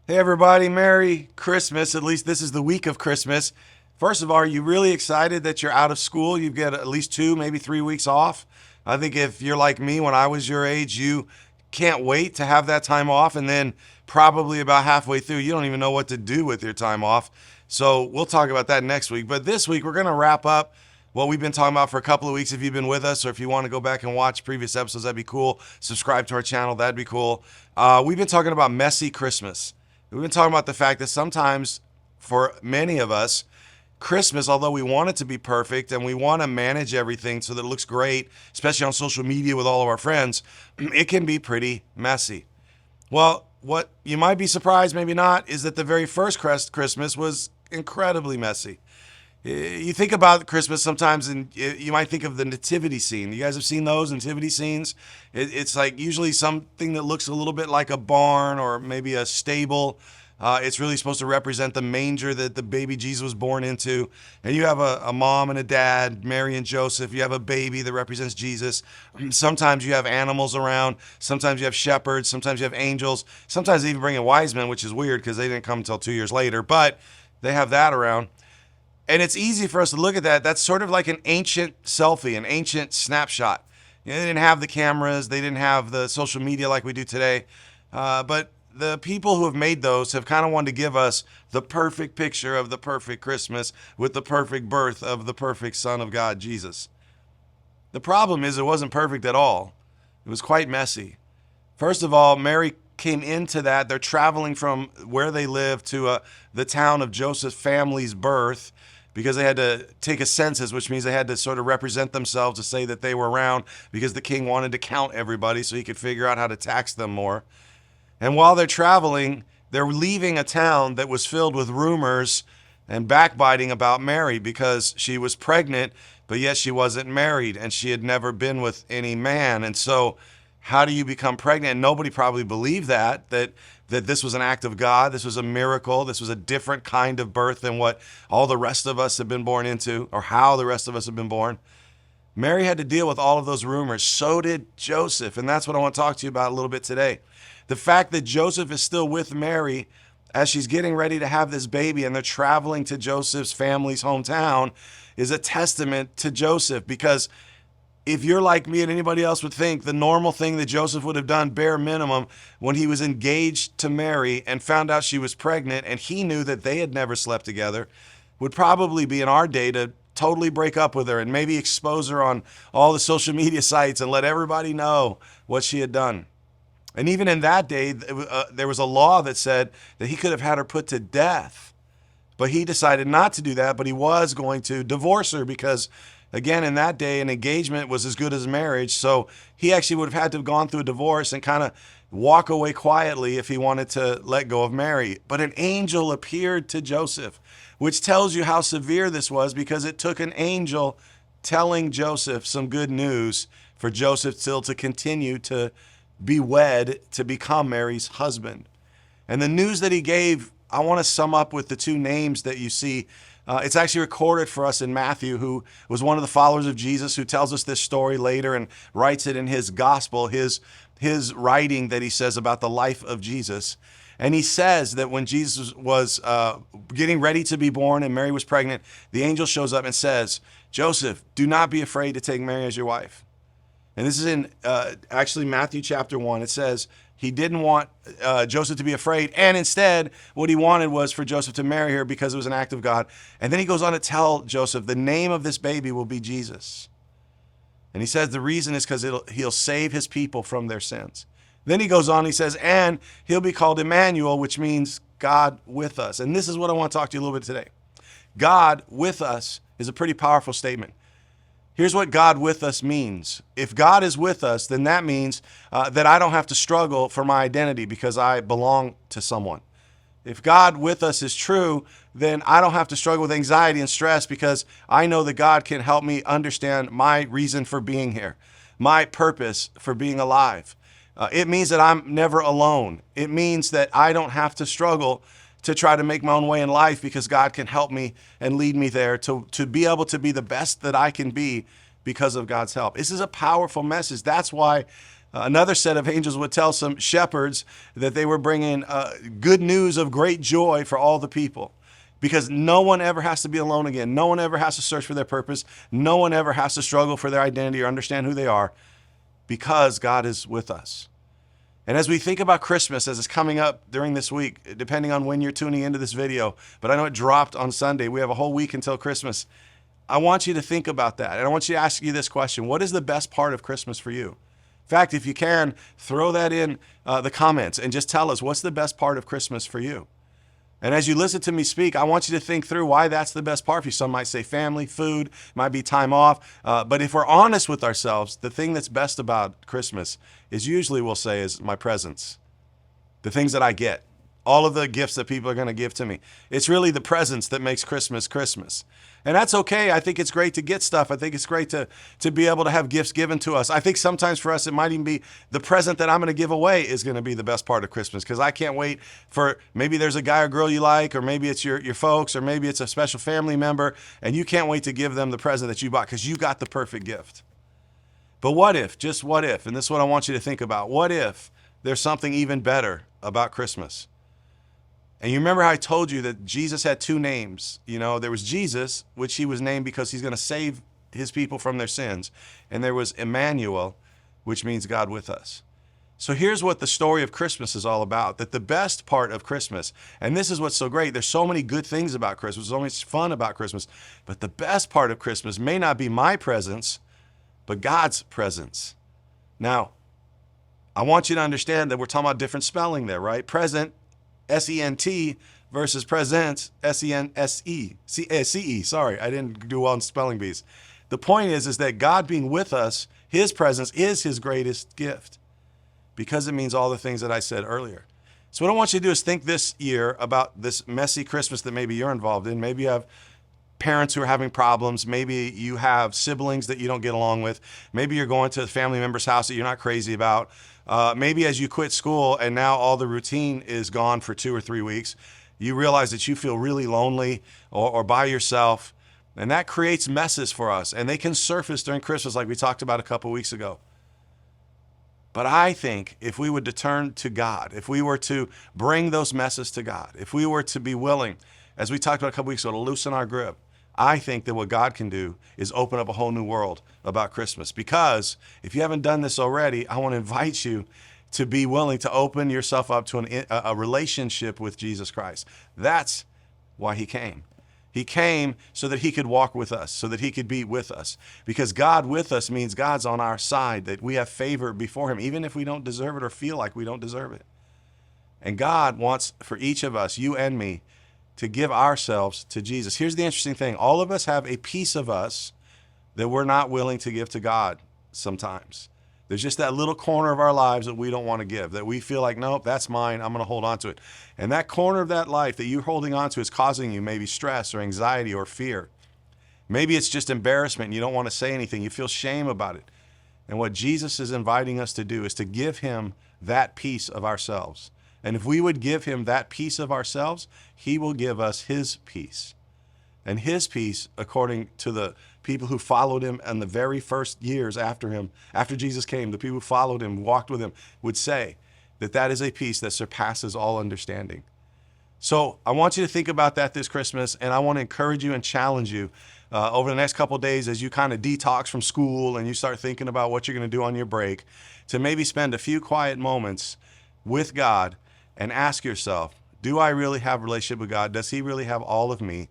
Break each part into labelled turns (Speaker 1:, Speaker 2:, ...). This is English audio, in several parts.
Speaker 1: Hey everybody, Merry Christmas. At least this is the week of Christmas. First of all, are you really excited that you're out of school? You get at least 2, maybe 3 weeks off. I think if you're like me when I was your age, you can't wait to have that time off. And then probably about halfway through, you don't even know what to do with your time off. So we'll talk about that next week. But this week, we're going to wrap up what we've been talking about for a couple of weeks. If you've been with us, or if you want to go back and watch previous episodes, that'd be cool. Subscribe to our channel, that'd be cool. We've been talking about messy Christmas. We've been talking about the fact that sometimes, for many of us, Christmas, although we want it to be perfect and we want to manage everything so that it looks great, especially on social media with all of our friends, it can be pretty messy. Well, what you might be surprised, maybe not, is that the very first Christmas was incredibly messy. You think about Christmas sometimes, and you might think of the nativity scene. You guys have seen those nativity scenes? It's like usually something that looks a little bit like a barn or maybe a stable. It's really supposed to represent the manger that the baby Jesus was born into. And you have a mom and a dad, Mary and Joseph. You have a baby that represents Jesus. Sometimes you have animals around. Sometimes you have shepherds. Sometimes you have angels. Sometimes they even bring in wise men, which is weird because they didn't come until 2 years later. But they have that around. And it's easy for us to look at that. That's sort of like an ancient selfie, an ancient snapshot. They didn't have the cameras, they didn't have the social media like we do today. But the people who have made those have kind of wanted to give us the perfect picture of the perfect Christmas with the perfect birth of the perfect Son of God, Jesus. The problem is it wasn't perfect at all. It was quite messy. First of all, Mary came into that. They're traveling from where they live to the town of Joseph's family's birth because they had to take a census, which means they had to sort of represent themselves to say that they were around because the king wanted to count everybody so he could figure out how to tax them more. And while they're traveling, they're leaving a town that was filled with rumors and backbiting about Mary because she was pregnant, but yet she wasn't married and she had never been with any man. And so how do you become pregnant? And nobody probably believed that this was an act of God. This was a miracle. This was a different kind of birth than what all the rest of us have been born into, or how the rest of us have been born. Mary had to deal with all of those rumors. So did Joseph. And that's what I want to talk to you about a little bit today. The fact that Joseph is still with Mary as she's getting ready to have this baby and they're traveling to Joseph's family's hometown is a testament to Joseph, because if you're like me and anybody else would think, the normal thing that Joseph would have done, bare minimum, when he was engaged to Mary and found out she was pregnant and he knew that they had never slept together, would probably be in our day to totally break up with her and maybe expose her on all the social media sites and let everybody know what she had done. And even in that day, there was a law that said that he could have had her put to death. But he decided not to do that, but he was going to divorce her because, again, in that day, an engagement was as good as marriage. So he actually would have had to have gone through a divorce and kind of walk away quietly if he wanted to let go of Mary. But an angel appeared to Joseph, which tells you how severe this was, because it took an angel telling Joseph some good news for Joseph still to continue to be wed to become Mary's husband. And the news that he gave, I want to sum up with the two names that you see. It's actually recorded for us in Matthew, who was one of the followers of Jesus, who tells us this story later and writes it in his gospel, his writing that he says about the life of Jesus. And he says that when Jesus was getting ready to be born and Mary was pregnant, the angel shows up and says, "Joseph, do not be afraid to take Mary as your wife." And this is in actually Matthew chapter 1. It says he didn't want Joseph to be afraid. And instead, what he wanted was for Joseph to marry her because it was an act of God. And then he goes on to tell Joseph the name of this baby will be Jesus. And he says the reason is because he'll save his people from their sins. Then he goes on, he says, and he'll be called Emmanuel, which means God with us. And this is what I want to talk to you a little bit today. God with us is a pretty powerful statement. Here's what God with us means. If God is with us, then that means that I don't have to struggle for my identity because I belong to someone. If God with us is true, then I don't have to struggle with anxiety and stress because I know that God can help me understand my reason for being here, my purpose for being alive. It means that I'm never alone. It means that I don't have to struggle to try to make my own way in life because God can help me and lead me there to be able to be the best that I can be because of God's help. This is a powerful message. That's why Another set of angels would tell some shepherds that they were bringing good news of great joy for all the people. Because no one ever has to be alone again. No one ever has to search for their purpose. No one ever has to struggle for their identity or understand who they are, because God is with us. And as we think about Christmas, as it's coming up during this week, depending on when you're tuning into this video, but I know it dropped on Sunday. We have a whole week until Christmas. I want you to think about that. And I want you to ask you this question. What is the best part of Christmas for you? In fact, if you can, throw that in the comments and just tell us, what's the best part of Christmas for you? And as you listen to me speak, I want you to think through why that's the best part for you. Some might say family, food, might be time off. But if we're honest with ourselves, the thing that's best about Christmas is usually, we'll say, is my presents. The things that I get. All of the gifts that people are going to give to me. It's really the presents that makes Christmas Christmas. And that's okay. I think it's great to get stuff. I think it's great to be able to have gifts given to us. I think sometimes for us, it might even be the present that I'm going to give away is going to be the best part of Christmas, because I can't wait for, maybe there's a guy or girl you like, or maybe it's your folks, or maybe it's a special family member, and you can't wait to give them the present that you bought because you got the perfect gift. But what if, just what if, and this is what I want you to think about, what if there's something even better about Christmas? And you remember how I told you that Jesus had two names. You know, there was Jesus, which he was named because he's going to save his people from their sins. And there was Emmanuel, which means God with us. So here's what the story of Christmas is all about, that the best part of Christmas, and this is what's so great, there's so many good things about Christmas, there's so much fun about Christmas, but the best part of Christmas may not be my presence, but God's presence. Now, I want you to understand that we're talking about different spelling there, right? Present, S-E-N-T, versus present, S-E-N-S-E-C-E. Sorry, I didn't do well in spelling bees. The point is that God being with us, his presence is his greatest gift, because it means all the things that I said earlier. So what I want you to do is think this year about this messy Christmas that maybe you're involved in. Maybe you have parents who are having problems. Maybe you have siblings that you don't get along with. Maybe you're going to a family member's house that you're not crazy about. Maybe as you quit school and now all the routine is gone for 2 or 3 weeks, you realize that you feel really lonely or by yourself. And that creates messes for us. And they can surface during Christmas like we talked about a couple weeks ago. But I think if we would turn to God, if we were to bring those messes to God, if we were to be willing, as we talked about a couple weeks ago, to loosen our grip, I think that what God can do is open up a whole new world about Christmas. Because if you haven't done this already, I want to invite you to be willing to open yourself up to a relationship with Jesus Christ. That's why he came. He came so that he could walk with us, so that he could be with us. Because God with us means God's on our side, that we have favor before him, even if we don't deserve it or feel like we don't deserve it. And God wants for each of us, you and me, to give ourselves to Jesus. Here's the interesting thing. All of us have a piece of us that we're not willing to give to God sometimes. There's just that little corner of our lives that we don't want to give, that we feel like, nope, that's mine, I'm going to hold on to it. And that corner of that life that you're holding on to is causing you maybe stress or anxiety or fear. Maybe it's just embarrassment and you don't want to say anything. You feel shame about it. And what Jesus is inviting us to do is to give him that piece of ourselves. And if we would give him that piece of ourselves, he will give us his peace. And his peace, according to the people who followed him in the very first years after him, after Jesus came, the people who followed him, walked with him, would say that that is a peace that surpasses all understanding. So I want you to think about that this Christmas, and I want to encourage you and challenge you over the next couple of days as you kind of detox from school and you start thinking about what you're going to do on your break, to maybe spend a few quiet moments with God and ask yourself, do I really have a relationship with God? Does he really have all of me?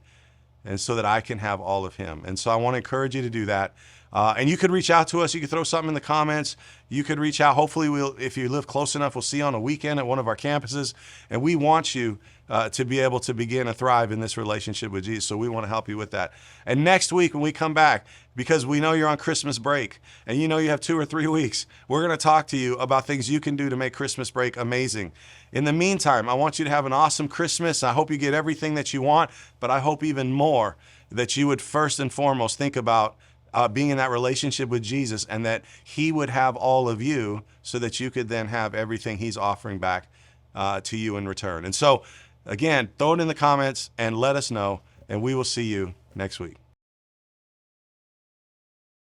Speaker 1: And so that I can have all of him. And so I want to encourage you to do that. And you could reach out to us. You could throw something in the comments. You could reach out. Hopefully, if you live close enough, we'll see you on a weekend at one of our campuses. And we want you to be able to begin to thrive in this relationship with Jesus. So we want to help you with that. And next week when we come back, because we know you're on Christmas break and you know you have 2 or 3 weeks, we're going to talk to you about things you can do to make Christmas break amazing. In the meantime, I want you to have an awesome Christmas. I hope you get everything that you want, but I hope even more that you would first and foremost think about being in that relationship with Jesus, and that he would have all of you so that you could then have everything he's offering back to you in return. And so, again, throw it in the comments and let us know, and we will see you next week.